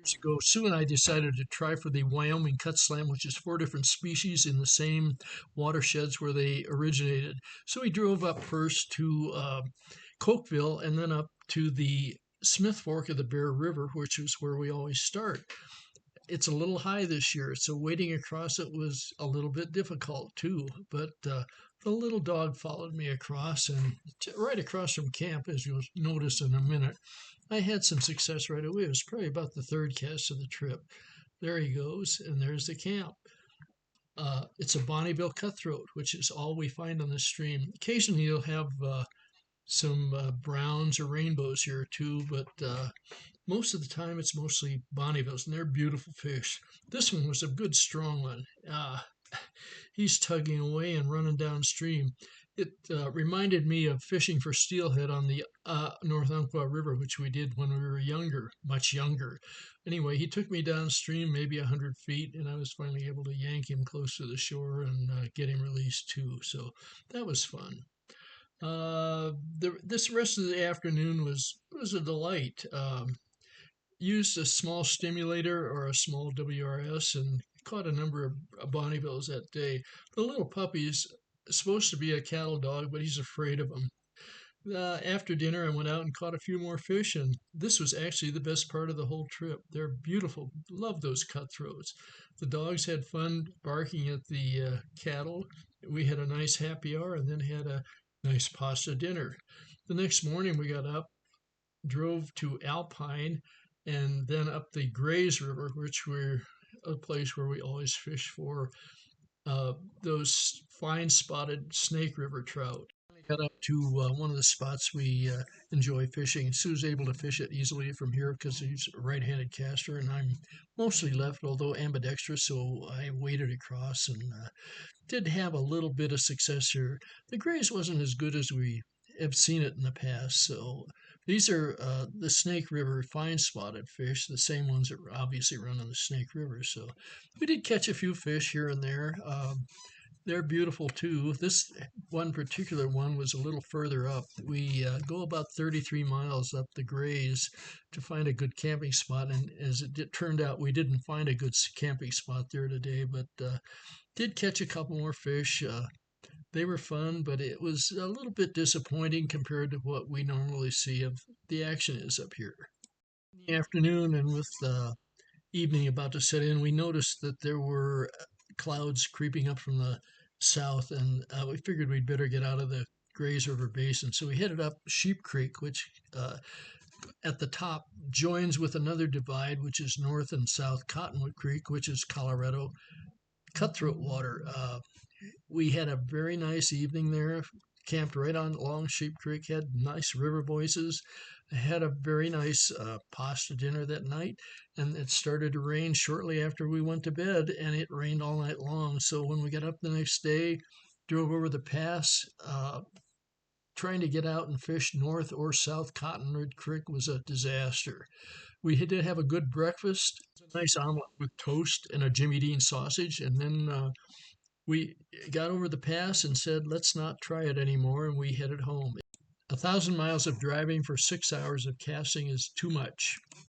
Years ago, Sue and I decided to try for the Wyoming cut slam, which is four different species in the same watersheds where they originated. So we drove up first to Cokeville and then up to the Smith Fork of the Bear River, which is where we always start. It's a little high this year, so wading across it was a little bit difficult too. But the little dog followed me across, and right across from camp, as you'll notice in a minute. I had some success right away. It was probably about the third cast of the trip. There he goes, and there's the camp. It's a Bonnieville cutthroat, which is all we find on the stream. Occasionally, you'll have some browns or rainbows here too, but most of the time it's mostly Bonnievilles, and they're beautiful fish. This one was a good strong one. He's tugging away and running downstream. It reminded me of fishing for steelhead on the North Umpqua River, which we did when we were younger, much younger. Anyway, he took me downstream maybe 100 feet, and I was finally able to yank him close to the shore and get him released too. So that was fun. This rest of the afternoon was a delight. Used a small stimulator or a small WRS and caught a number of Bonnievilles that day. The little puppy's supposed to be a cattle dog, but he's afraid of them. After dinner, I went out and caught a few more fish, and this was actually the best part of the whole trip. They're beautiful. Love those cutthroats. The dogs had fun barking at the cattle. We had a nice happy hour and then had a nice pasta dinner. The next morning, we got up, drove to Alpine, and then up the Grays River, which we're a place where we always fish for those fine spotted Snake River trout. Got up to one of the spots we enjoy fishing. Sue's able to fish it easily from here because he's a right-handed caster, and I'm mostly left, although ambidextrous, so I waded across and did have a little bit of success here. The Grays wasn't as good as we have seen it in the past, so these are the Snake River fine spotted fish, the same ones that obviously run on the Snake River. So we did catch a few fish here and there. They're beautiful too. This one particular one was a little further up. We go about 33 miles up the Grays to find a good camping spot, and as it turned out, we didn't find a good camping spot there today, but did catch a couple more fish. They were fun, but it was a little bit disappointing compared to what we normally see of the action is up here. In the afternoon and with evening about to set in, we noticed that there were clouds creeping up from the south, and we figured we'd better get out of the Grays River Basin. So we headed up Sheep Creek, which at the top joins with another divide, which is North and South Cottonwood Creek, which is Colorado cutthroat water. We had a very nice evening there, camped right on along Sheep Creek, had nice river voices, had a very nice pasta dinner that night, and it started to rain shortly after we went to bed, and it rained all night long. So when we got up the next day, drove over the pass, trying to get out and fish North or South Cottonwood Creek was a disaster. We did have a good breakfast, a nice omelet with toast and a Jimmy Dean sausage, and then we got over the pass and said, let's not try it anymore, and we headed home. 1,000 miles of driving for 6 hours of casting is too much.